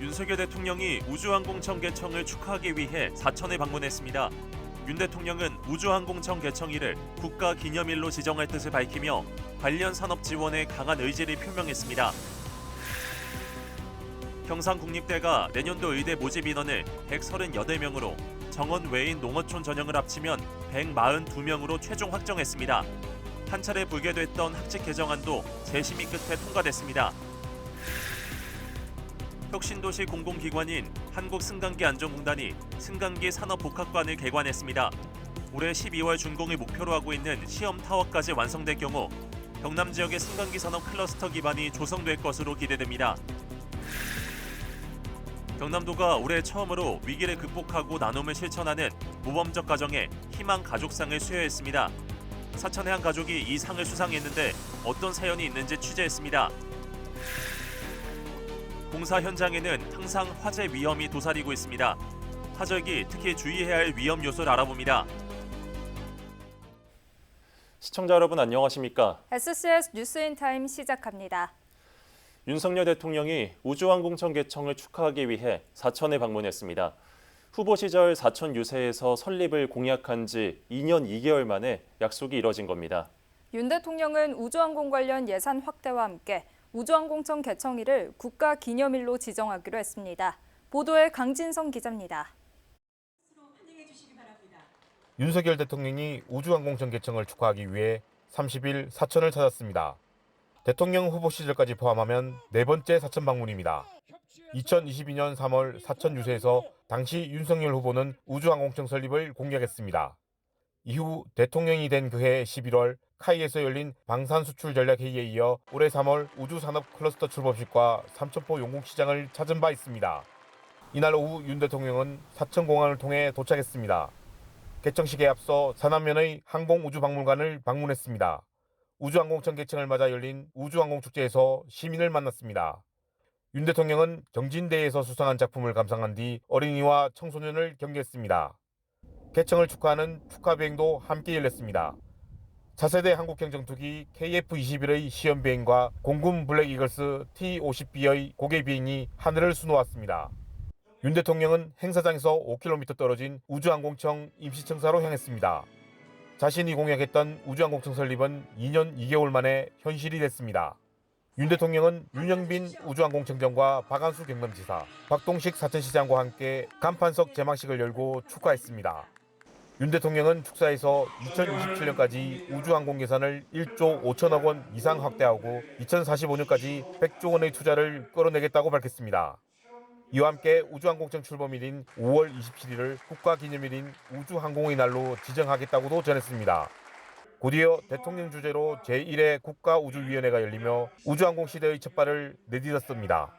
윤석열 대통령이 우주항공청 개청을 축하하기 위해 사천에 방문했습니다. 윤 대통령은 우주항공청 개청일을 국가기념일로 지정할 뜻을 밝히며 관련 산업 지원에 강한 의지를 표명했습니다. 경상국립대가 내년도 의대 모집 인원을 138명으로 정원 외인 농어촌 전형을 합치면 142명으로 최종 확정했습니다. 한 차례 불개됐던 학칙 개정안도 재심의 끝에 통과됐습니다. 혁신도시 공공기관인 한국승강기안전공단이 승강기 산업복합관을 개관했습니다. 올해 12월 준공을 목표로 하고 있는 시험타워까지 완성될 경우 경남 지역의 승강기 산업 클러스터 기반이 조성될 것으로 기대됩니다. 경남도가 올해 처음으로 위기를 극복하고 나눔을 실천하는 모범적 가정에 희망 가족상을 수여했습니다. 사천의 한 가족이 이 상을 수상했는데 어떤 사연이 있는지 취재했습니다. 공사 현장에는 항상 화재 위험이 도사리고 있습니다. 화절기 특히 주의해야 할 위험 요소를 알아봅니다. 시청자 여러분 안녕하십니까? SCS 뉴스인타임 시작합니다. 윤석열 대통령이 우주항공청 개청을 축하하기 위해 사천에 방문했습니다. 후보 시절 사천 유세에서 설립을 공약한 지 2년 2개월 만에 약속이 이뤄진 겁니다. 윤 대통령은 우주항공 관련 예산 확대와 함께 우주항공청 개청일을 국가기념일로 지정하기로 했습니다. 보도에 강진성 기자입니다. 윤석열 대통령이 우주항공청 개청을 축하하기 위해 30일 사천을 찾았습니다. 대통령 후보 시절까지 포함하면 네 번째 사천 방문입니다. 2022년 3월 사천 유세에서 당시 윤석열 후보는 우주항공청 설립을 공약했습니다. 이후 대통령이 된 그해 11월 카이에서 열린 방산수출전략회의에 이어 올해 3월 우주산업 클러스터 출범식과 삼천포 용국시장을 찾은 바 있습니다. 이날 오후 윤 대통령은 사천공항을 통해 도착했습니다. 개청식에 앞서 산안면의 항공우주박물관을 방문했습니다. 우주항공청 개청을 맞아 열린 우주항공축제에서 시민을 만났습니다. 윤 대통령은 경진대회에서 수상한 작품을 감상한 뒤 어린이와 청소년을 격려했습니다. 개청을 축하하는 축하비행도 함께 열렸습니다. 차세대 한국행정투기 KF-21의 시험비행과 공군 블랙이글스 T-50B의 고개비행이 하늘을 수놓았습니다. 윤 대통령은 행사장에서 5km 떨어진 우주항공청 임시청사로 향했습니다. 자신이 공약했던 우주항공청 설립은 2년 2개월 만에 현실이 됐습니다. 윤 대통령은 윤영빈 우주항공청장과 박한수 경남지사, 박동식 사천시장과 함께 간판석 개막식을 열고 축하했습니다. 윤 대통령은 축사에서 2027년까지 우주항공 예산을 1조 5천억 원 이상 확대하고 2045년까지 100조 원의 투자를 끌어내겠다고 밝혔습니다. 이와 함께 우주항공청 출범일인 5월 27일을 국가기념일인 우주항공의 날로 지정하겠다고도 전했습니다. 곧이어 대통령 주재로 제1회 국가우주위원회가 열리며 우주항공 시대의 첫 발을 내딛었습니다.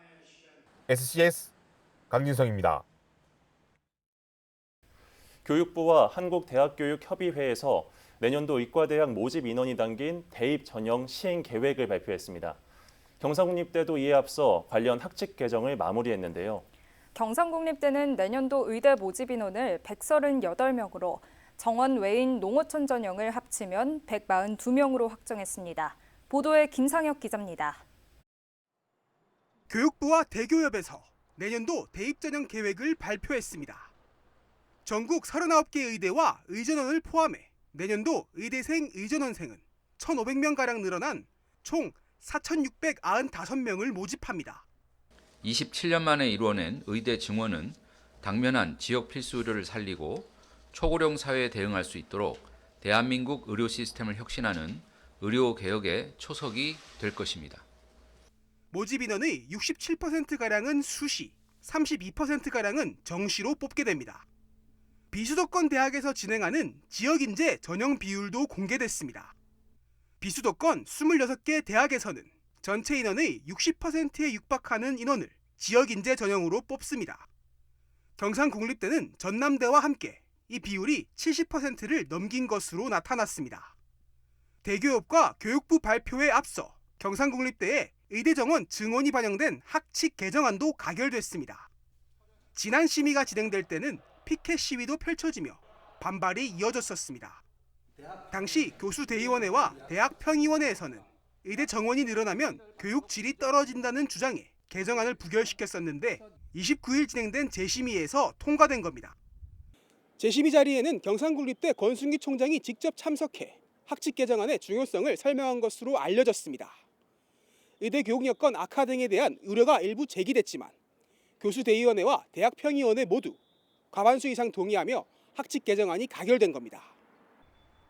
SCS 강진성입니다. 교육부와 한국대학교육협의회에서 내년도 의과대학 모집 인원이 담긴 대입 전형 시행 계획을 발표했습니다. 경상국립대도 이에 앞서 관련 학칙 개정을 마무리했는데요. 경상국립대는 내년도 의대 모집 인원을 138명으로 정원 외인 농어촌 전형을 합치면 142명으로 확정했습니다. 보도에 김상혁 기자입니다. 교육부와 대교협에서 내년도 대입 전형 계획을 발표했습니다. 전국 39개 의대와 의전원을 포함해 내년도 의대생 의전원생은 1,500명가량 늘어난 총 4,695명을 모집합니다. 27년 만에 이루어낸 의대 증원은 당면한 지역 필수 의료를 살리고 초고령 사회에 대응할 수 있도록 대한민국 의료 시스템을 혁신하는 의료 개혁의 초석이 될 것입니다. 모집 인원의 67%가량은 수시, 32%가량은 정시로 뽑게 됩니다. 비수도권 대학에서 진행하는 지역인재 전형 비율도 공개됐습니다. 비수도권 26개 대학에서는 전체 인원의 60%에 육박하는 인원을 지역인재 전형으로 뽑습니다. 경상국립대는 전남대와 함께 이 비율이 70%를 넘긴 것으로 나타났습니다. 대교협과 교육부 발표에 앞서 경상국립대의 의대 정원 증원이 반영된 학칙 개정안도 가결됐습니다. 지난 심의가 진행될 때는 피켓 시위도 펼쳐지며 반발이 이어졌었습니다. 당시 교수대의원회와 대학평의원회에서는 의대 정원이 늘어나면 교육 질이 떨어진다는 주장에 개정안을 부결시켰었는데 29일 진행된 재심의에서 통과된 겁니다. 재심의 자리에는 경상국립대 권순기 총장이 직접 참석해 학칙 개정안의 중요성을 설명한 것으로 알려졌습니다. 의대 교육 여건 악화 등에 대한 우려가 일부 제기됐지만 교수대의원회와 대학평의원회 모두 과반수 이상 동의하며 학칙 개정안이 가결된 겁니다.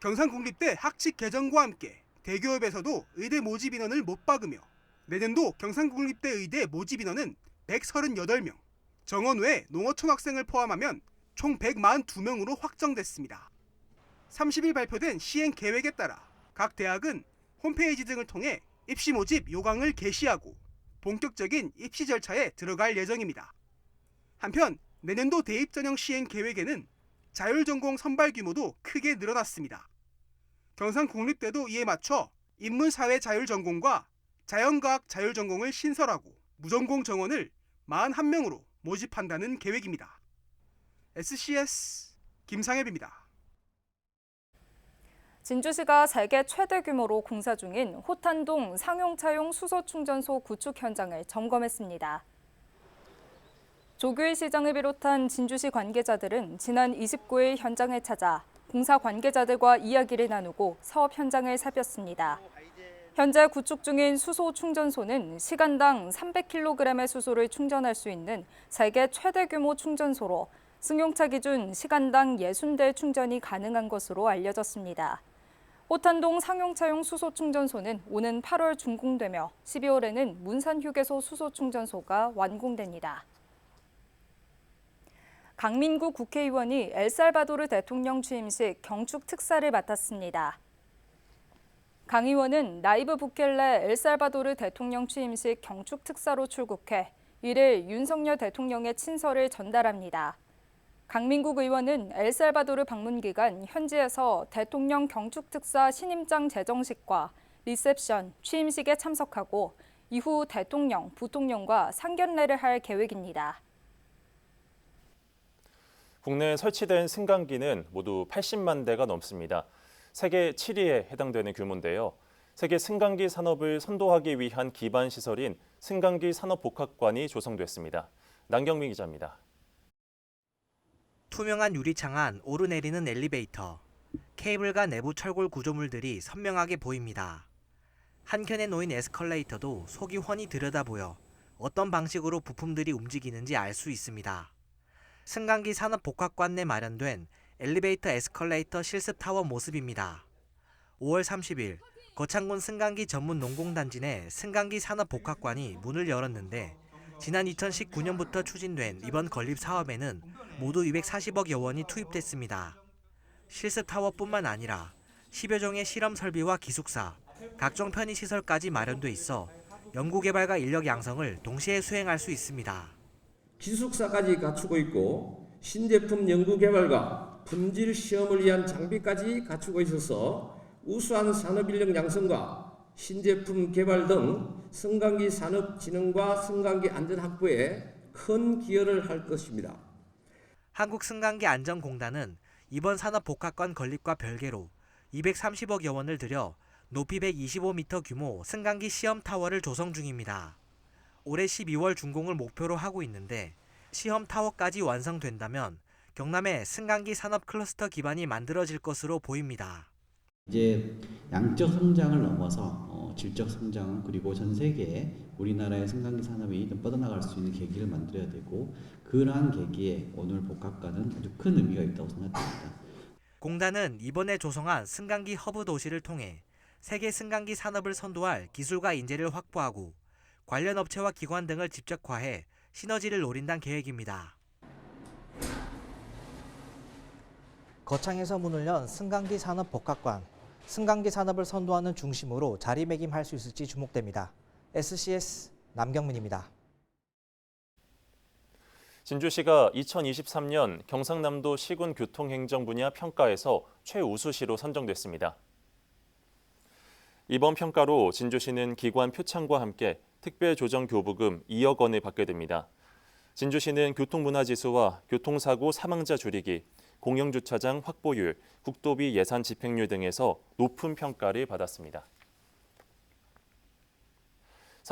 경상국립대 학칙 개정과 함께 대교협에서도 의대 모집 인원을 못 박으며 내년도 경상국립대 의대 모집 인원은 138명, 정원 외 농어촌 학생을 포함하면 총 142명으로 확정됐습니다. 30일 발표된 시행 계획에 따라 각 대학은 홈페이지 등을 통해 입시 모집 요강을 게시하고 본격적인 입시 절차에 들어갈 예정입니다. 한편 내년도 대입 전형 시행 계획에는 자율전공 선발 규모도 크게 늘어났습니다. 경상국립대도 이에 맞춰 인문사회 자율전공과 자연과학 자율전공을 신설하고 무전공 정원을 41명으로 모집한다는 계획입니다. SCS 김상엽입니다. 진주시가 세계 최대 규모로 공사 중인 호탄동 상용차용 수소충전소 구축 현장을 점검했습니다. 조규일 시장을 비롯한 진주시 관계자들은 지난 29일 현장에 찾아 공사 관계자들과 이야기를 나누고 사업 현장을 살폈습니다. 현재 구축 중인 수소 충전소는 시간당 300kg의 수소를 충전할 수 있는 세계 최대 규모 충전소로 승용차 기준 시간당 60대 충전이 가능한 것으로 알려졌습니다. 호탄동 상용차용 수소 충전소는 오는 8월 준공되며 12월에는 문산휴게소 수소 충전소가 완공됩니다. 강민구 국회의원이 엘살바도르 대통령 취임식 경축 특사를 맡았습니다. 강 의원은 나이브 부켈레 엘살바도르 대통령 취임식 경축 특사로 출국해 이를 윤석열 대통령의 친서를 전달합니다. 강민국 의원은 엘살바도르 방문 기간 현지에서 대통령 경축 특사 신임장 제정식과 리셉션, 취임식에 참석하고 이후 대통령, 부통령과 상견례를 할 계획입니다. 국내에 설치된 승강기는 모두 80만 대가 넘습니다. 세계 7위에 해당되는 규모인데요. 세계 승강기 산업을 선도하기 위한 기반 시설인 승강기 산업복합관이 조성됐습니다. 남경민 기자입니다. 투명한 유리창 안 오르내리는 엘리베이터, 케이블과 내부 철골 구조물들이 선명하게 보입니다. 한켠에 놓인 에스컬레이터도 속이 훤히 들여다보여 어떤 방식으로 부품들이 움직이는지 알 수 있습니다. 승강기 산업복합관 내 마련된 엘리베이터 에스컬레이터 실습 타워 모습입니다. 5월 30일 거창군 승강기 전문 농공단지 내 승강기 산업복합관이 문을 열었는데 지난 2019년부터 추진된 이번 건립 사업에는 모두 240억여 원이 투입됐습니다. 실습 타워뿐만 아니라 10여 종의 실험 설비와 기숙사, 각종 편의시설까지 마련돼 있어 연구개발과 인력 양성을 동시에 수행할 수 있습니다. 기숙사까지 갖추고 있고 신제품 연구개발과 품질 시험을 위한 장비까지 갖추고 있어서 우수한 산업인력 양성과 신제품 개발 등 승강기 산업 진흥과 승강기 안전 확보에 큰 기여를 할 것입니다. 한국승강기안전공단은 이번 산업복합관 건립과 별개로 230억여 원을 들여 높이 125m 규모 승강기 시험타워를 조성 중입니다. 올해 12월 준공을 목표로 하고 있는데 시험타워까지 완성된다면 경남에 승강기 산업 클러스터 기반이 만들어질 것으로 보입니다. 이제 양적 성장을 넘어서 질적 성장 그리고 전 세계에 우리나라의 승강기 산업이 좀 뻗어나갈 수 있는 계기를 만들어야 되고 그러한 계기에 오늘 복합관은 아주 큰 의미가 있다고 생각됩니다. 공단은 이번에 조성한 승강기 허브 도시를 통해 세계 승강기 산업을 선도할 기술과 인재를 확보하고 관련 업체와 기관 등을 집적화해 시너지를 노린다는 계획입니다. 거창에서 문을 연 승강기 산업 복합관, 승강기 산업을 선도하는 중심으로 자리매김할 수 있을지 주목됩니다. SCS 남경민입니다. 진주시가 2023년 경상남도 시군 교통행정 분야 평가에서 최우수시로 선정됐습니다. 이번 평가로 진주시는 기관 표창과 함께 특별조정교부금 2억 원을 받게 됩니다. 진주시는 교통문화지수와 교통사고 사망자 줄이기, 공영주차장 확보율, 국도비 예산 집행률 등에서 높은 평가를 받았습니다.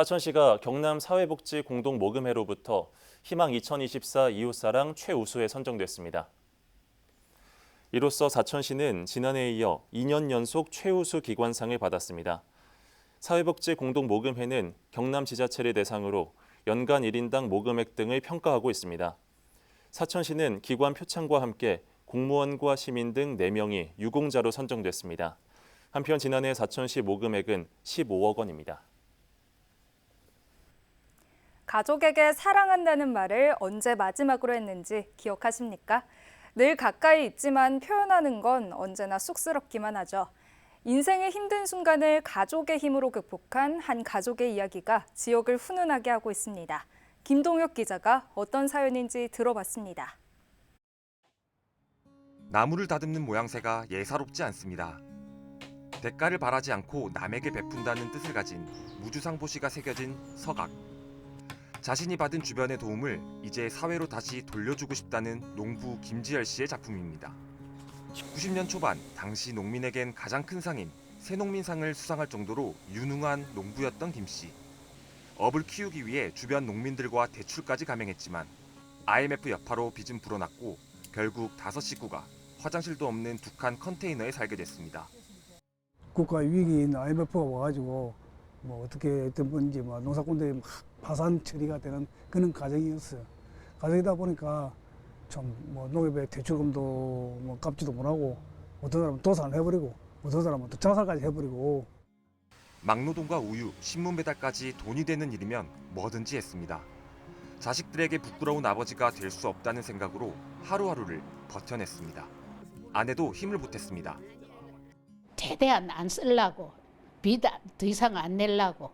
사천시가 경남 사회복지 공동모금회로부터 희망 2024 이웃사랑 최우수에 선정됐습니다. 이로써 사천시는 지난해에 이어 2년 연속 최우수 기관상을 받았습니다. 사회복지 공동모금회는 경남 지자체를 대상으로 연간 1인당 모금액 등을 평가하고 있습니다. 사천시는 기관 표창과 함께 공무원과 시민 등 4명이 유공자로 선정됐습니다. 한편 지난해 사천시 모금액은 15억 원입니다. 가족에게 사랑한다는 말을 언제 마지막으로 했는지 기억하십니까? 늘 가까이 있지만 표현하는 건 언제나 쑥스럽기만 하죠. 인생의 힘든 순간을 가족의 힘으로 극복한 한 가족의 이야기가 지역을 훈훈하게 하고 있습니다. 김동혁 기자가 어떤 사연인지 들어봤습니다. 나무를 다듬는 모양새가 예사롭지 않습니다. 대가를 바라지 않고 남에게 베푼다는 뜻을 가진 무주상보시가 새겨진 서각. 자신이 받은 주변의 도움을 이제 사회로 다시 돌려주고 싶다는 농부 김지열 씨의 작품입니다. 90년 초반 당시 농민에겐 가장 큰 상인 새농민상을 수상할 정도로 유능한 농부였던 김 씨. 업을 키우기 위해 주변 농민들과 대출까지 감행했지만 IMF 여파로 빚은 불어났고 결국 5식구가 화장실도 없는 두 칸 컨테이너에 살게 됐습니다. 국가 위기인 IMF가 와가지고 어떻게 했던 건지 농사꾼들이 막 파산 처리가 되는 그런 과정이었어요. 과정이다 보니까 좀 농협에 대출금도 갚지도 못하고 어떤 사람은 도산을 해버리고 어떤 사람은 또 장사까지 해버리고. 막노동과 우유, 신문 배달까지 돈이 되는 일이면 뭐든지 했습니다. 자식들에게 부끄러운 아버지가 될 수 없다는 생각으로 하루하루를 버텨냈습니다. 아내도 힘을 보탰습니다. 최대한 안 쓰려고, 빚 더 이상 안 내려고,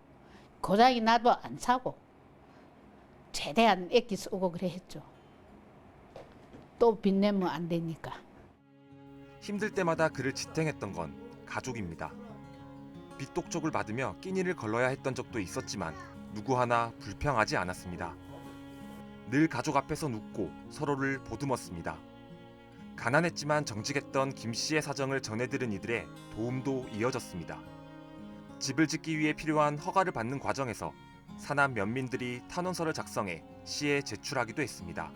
고장이 나도 안 사고, 최대한 애기 쓰고 그래 했죠. 또 빚 내면 안 되니까. 힘들 때마다 그를 지탱했던 건 가족입니다. 빚독촉을 받으며 끼니를 걸러야 했던 적도 있었지만 누구 하나 불평하지 않았습니다. 늘 가족 앞에서 눕고 서로를 보듬었습니다. 가난했지만 정직했던 김 씨의 사정을 전해들은 이들의 도움도 이어졌습니다. 집을 짓기 위해 필요한 허가를 받는 과정에서 사남 면민들이 탄원서를 작성해 시에 제출하기도 했습니다.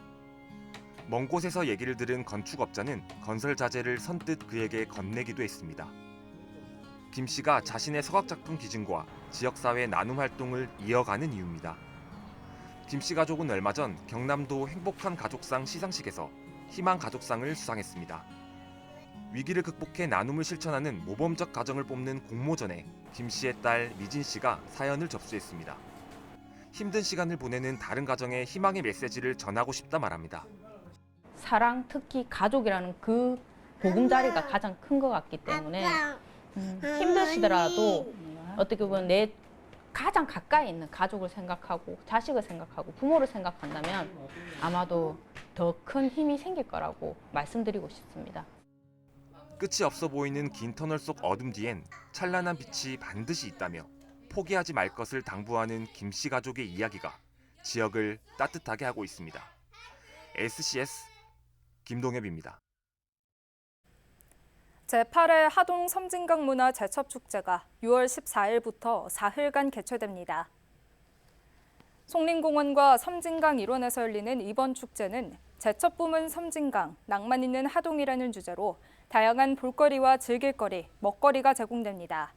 먼 곳에서 얘기를 들은 건축업자는 건설 자재를 선뜻 그에게 건네기도 했습니다. 김 씨가 자신의 서각작품 기증과 지역사회 나눔 활동을 이어가는 이유입니다. 김 씨 가족은 얼마 전 경남도 행복한 가족상 시상식에서 희망 가족상을 수상했습니다. 위기를 극복해 나눔을 실천하는 모범적 가정을 뽑는 공모전에 김 씨의 딸 미진 씨가 사연을 접수했습니다. 힘든 시간을 보내는 다른 가정에 희망의 메시지를 전하고 싶다 말합니다. 사랑, 특히 가족이라는 그 보금자리가 가장 큰 것 같기 때문에 힘드시더라도 어떻게 보면 내 가장 가까이 있는 가족을 생각하고 자식을 생각하고 부모를 생각한다면 아마도 더 큰 힘이 생길 거라고 말씀드리고 싶습니다. 끝이 없어 보이는 긴 터널 속 어둠 뒤엔 찬란한 빛이 반드시 있다며 포기하지 말 것을 당부하는 김 씨 가족의 이야기가 지역을 따뜻하게 하고 있습니다. SCS 김동엽입니다. 제8회 하동 섬진강 문화 제첩축제가 6월 14일부터 사흘간 개최됩니다. 송림공원과 섬진강 일원에서 열리는 이번 축제는 제첩 뿜은 섬진강, 낭만 있는 하동이라는 주제로 다양한 볼거리와 즐길거리, 먹거리가 제공됩니다.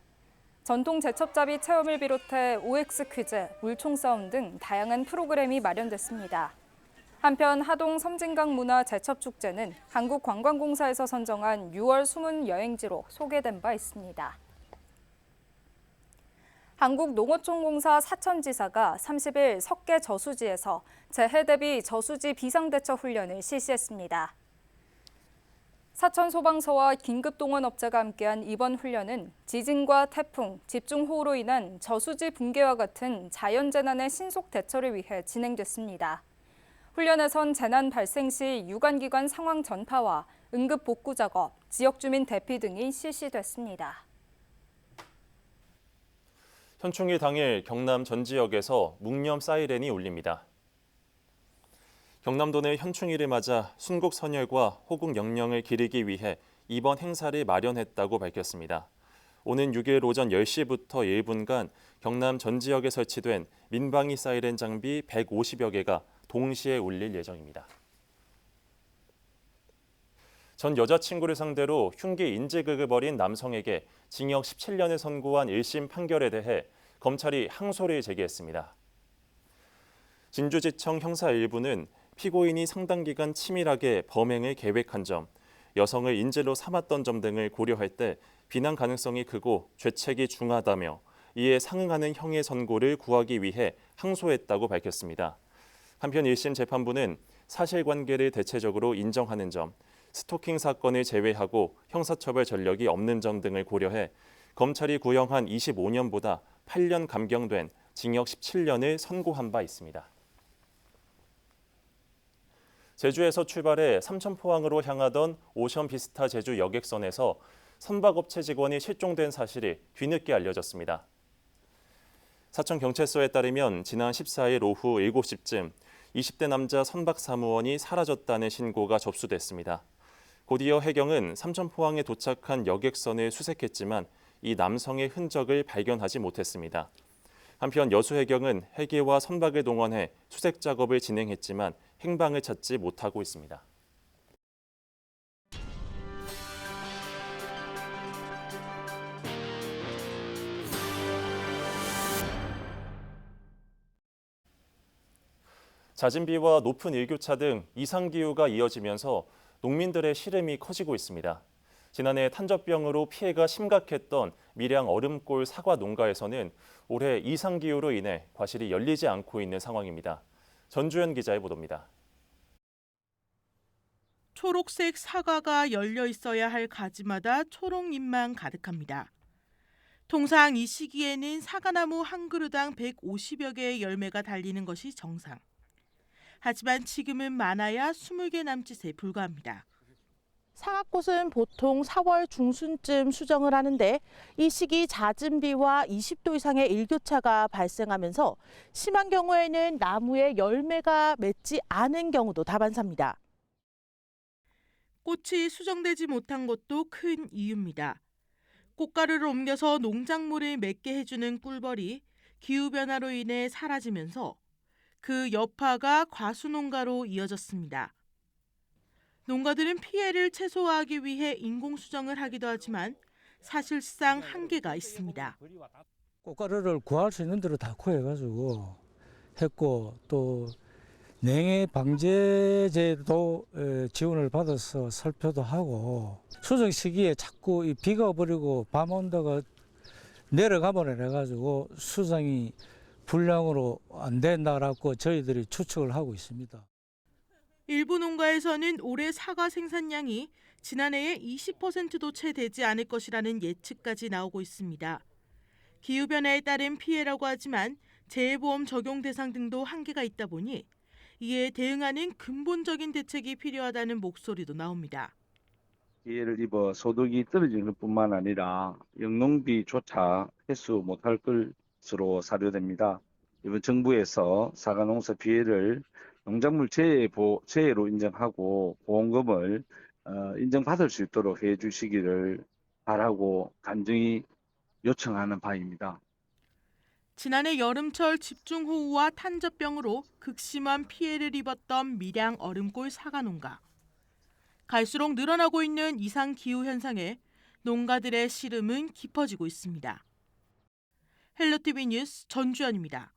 전통 제첩잡이 체험을 비롯해 OX 퀴즈, 물총 싸움 등 다양한 프로그램이 마련됐습니다. 한편 하동 섬진강 문화 제첩축제는 한국관광공사에서 선정한 6월 숨은 여행지로 소개된 바 있습니다. 한국농어촌공사 사천지사가 30일 석계 저수지에서 재해 대비 저수지 비상대처 훈련을 실시했습니다. 사천소방서와 긴급동원업체가 함께한 이번 훈련은 지진과 태풍, 집중호우로 인한 저수지 붕괴와 같은 자연재난의 신속 대처를 위해 진행됐습니다. 훈련에선 재난 발생 시 유관기관 상황 전파와 응급 복구 작업, 지역 주민 대피 등이 실시됐습니다. 현충일 당일 경남 전 지역에서 묵념 사이렌이 울립니다. 경남도 내 현충일을 맞아 순국 선열과 호국 영령을 기리기 위해 이번 행사를 마련했다고 밝혔습니다. 오는 6일 오전 10시부터 1분간 경남 전 지역에 설치된 민방위 사이렌 장비 150여 개가 동시에 울릴 예정입니다. 전 여자친구를 상대로 흉기 인질극을 벌인 남성에게 징역 17년을 선고한 1심 판결에 대해 검찰이 항소를 제기했습니다. 진주지청 형사 1부는 피고인이 상당 기간 치밀하게 범행을 계획한 점, 여성을 인질로 삼았던 점 등을 고려할 때 비난 가능성이 크고 죄책이 중하다며 이에 상응하는 형의 선고를 구하기 위해 항소했다고 밝혔습니다. 한편 1심 재판부는 사실관계를 대체적으로 인정하는 점, 스토킹 사건을 제외하고 형사처벌 전력이 없는 점 등을 고려해 검찰이 구형한 25년보다 8년 감경된 징역 17년을 선고한 바 있습니다. 제주에서 출발해 삼천포항으로 향하던 오션 비스타 제주 여객선에서 선박업체 직원이 실종된 사실이 뒤늦게 알려졌습니다. 사천경찰서에 따르면 지난 14일 오후 7시쯤 20대 남자 선박 사무원이 사라졌다는 신고가 접수됐습니다. 곧이어 해경은 삼천포항에 도착한 여객선을 수색했지만 이 남성의 흔적을 발견하지 못했습니다. 한편 여수해경은 헬기와 선박을 동원해 수색 작업을 진행했지만 행방을 찾지 못하고 있습니다. 잦은 비와 높은 일교차 등 이상기후가 이어지면서 농민들의 시름이 커지고 있습니다. 지난해 탄저병으로 피해가 심각했던 밀양 얼음골 사과 농가에서는 올해 이상기후로 인해 과실이 열리지 않고 있는 상황입니다. 전주현 기자의 보도입니다. 초록색 사과가 열려 있어야 할 가지마다 초록잎만 가득합니다. 통상 이 시기에는 사과나무 한 그루당 150여 개의 열매가 달리는 것이 정상. 하지만 지금은 많아야 20개 남짓에 불과합니다. 사과꽃은 보통 4월 중순쯤 수정을 하는데 이 시기 잦은 비와 20도 이상의 일교차가 발생하면서 심한 경우에는 나무에 열매가 맺지 않은 경우도 다반사입니다. 꽃이 수정되지 못한 것도 큰 이유입니다. 꽃가루를 옮겨서 농작물을 맺게 해주는 꿀벌이 기후변화로 인해 사라지면서 그 여파가 과수농가로 이어졌습니다. 농가들은 피해를 최소화하기 위해 인공수정을 하기도 하지만 사실상 한계가 있습니다. 꽃가루를 구할 수 있는 대로 다 구해가지고 했고 또 냉해 방제제도 지원을 받아서 살펴도 하고 수정 시기에 자꾸 이 비가 와버리고 밤 온도가 내려가버려 해가지고 수정이 불량으로 안 된다라고 저희들이 추측을 하고 있습니다. 일부 농가에서는 올해 사과 생산량이 지난해의 20%도 채 되지 않을 것이라는 예측까지 나오고 있습니다. 기후변화에 따른 피해라고 하지만 재해보험 적용 대상 등도 한계가 있다 보니 이에 대응하는 근본적인 대책이 필요하다는 목소리도 나옵니다. 피해를 입어 소득이 떨어지는 것뿐만 아니라 영농비조차 회수 못할 것으로 사료됩니다. 이번 정부에서 사과 농사 피해를 농작물 재해로 인정하고 보험금을 인정받을 수 있도록 해주시기를 바라고 간절히 요청하는 바입니다. 지난해 여름철 집중호우와 탄저병으로 극심한 피해를 입었던 밀양 얼음골 사과 농가. 갈수록 늘어나고 있는 이상 기후 현상에 농가들의 시름은 깊어지고 있습니다. 헬로티비 뉴스 전주현입니다.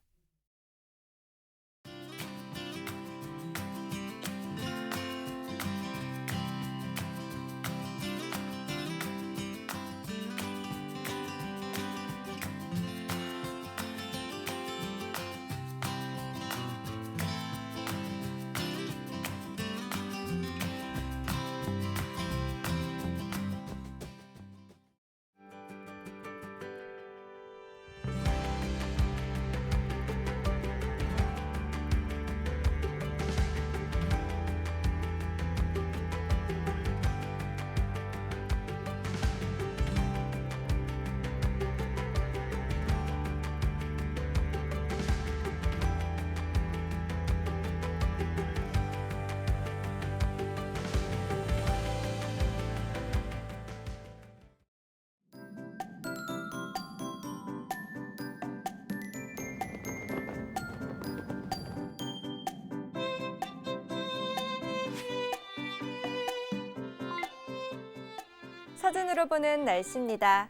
사진으로 보는 날씨입니다.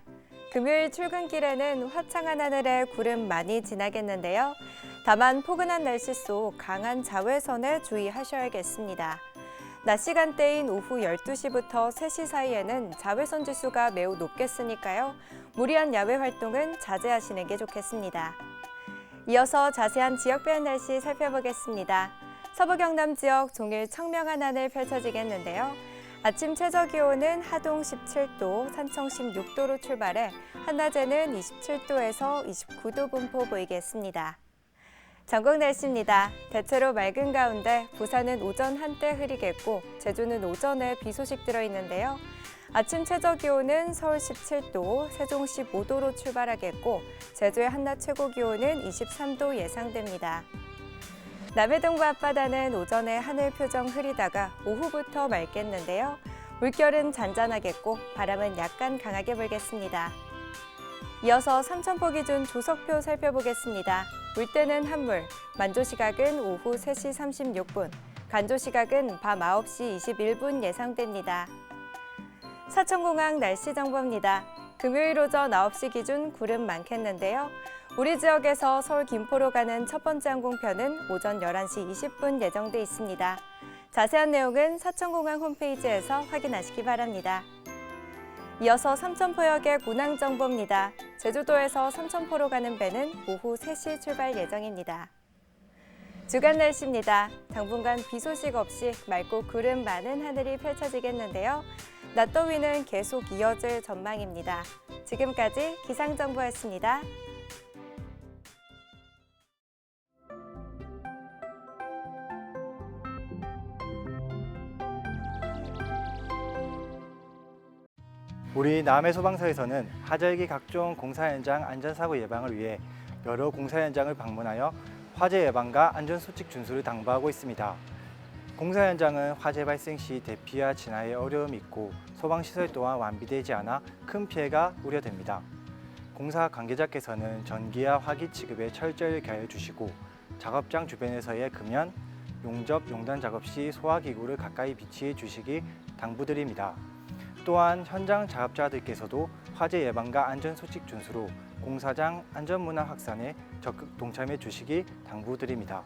금요일 출근길에는 화창한 하늘에 구름 많이 지나겠는데요. 다만 포근한 날씨 속 강한 자외선에 주의하셔야겠습니다. 낮 시간대인 오후 12시부터 3시 사이에는 자외선 지수가 매우 높겠으니까요. 무리한 야외 활동은 자제하시는 게 좋겠습니다. 이어서 자세한 지역별 날씨 살펴보겠습니다. 서부 경남 지역 종일 청명한 하늘 펼쳐지겠는데요. 아침 최저 기온은 하동 17도, 산청 16도로 출발해 한낮에는 27도에서 29도 분포 보이겠습니다. 전국 날씨입니다. 대체로 맑은 가운데 부산은 오전 한때 흐리겠고 제주는 오전에 비 소식 들어있는데요. 아침 최저 기온은 서울 17도, 세종 15도로 출발하겠고 제주의 한낮 최고 기온은 23도 예상됩니다. 남해동과 앞바다는 오전에 하늘 표정 흐리다가 오후부터 맑겠는데요. 물결은 잔잔하겠고 바람은 약간 강하게 불겠습니다. 이어서 삼천포 기준 조석표 살펴보겠습니다. 물때는 한물, 만조시각은 오후 3시 36분, 간조시각은 밤 9시 21분 예상됩니다. 사천공항 날씨 정보입니다. 금요일 오전 9시 기준 구름 많겠는데요. 우리 지역에서 서울 김포로 가는 첫 번째 항공편은 오전 11시 20분 예정돼 있습니다. 자세한 내용은 사천공항 홈페이지에서 확인하시기 바랍니다. 이어서 삼천포역의 운항 정보입니다. 제주도에서 삼천포로 가는 배는 오후 3시 출발 예정입니다. 주간 날씨입니다. 당분간 비 소식 없이 맑고 구름 많은 하늘이 펼쳐지겠는데요. 낮 더위는 계속 이어질 전망입니다. 지금까지 기상정보였습니다. 우리 남해소방서에서는 하절기 각종 공사 현장 안전사고 예방을 위해 여러 공사 현장을 방문하여 화재 예방과 안전수칙 준수를 당부하고 있습니다. 공사 현장은 화재 발생 시 대피와 진화에 어려움이 있고 소방시설 또한 완비되지 않아 큰 피해가 우려됩니다. 공사 관계자께서는 전기와 화기 취급에 철저히 가해 주시고 작업장 주변에서의 금연, 용접, 용단 작업 시 소화기구를 가까이 비치해 주시기 당부드립니다. 또한 현장 작업자들께서도 화재 예방과 안전수칙 준수로 공사장 안전문화 확산에 적극 동참해 주시기 당부드립니다.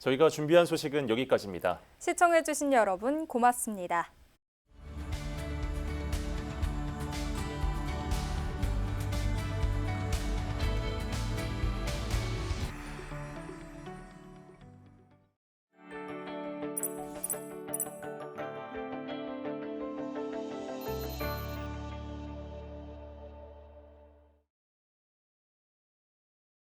저희가 준비한 소식은 여기까지입니다. 시청해주신 여러분 고맙습니다.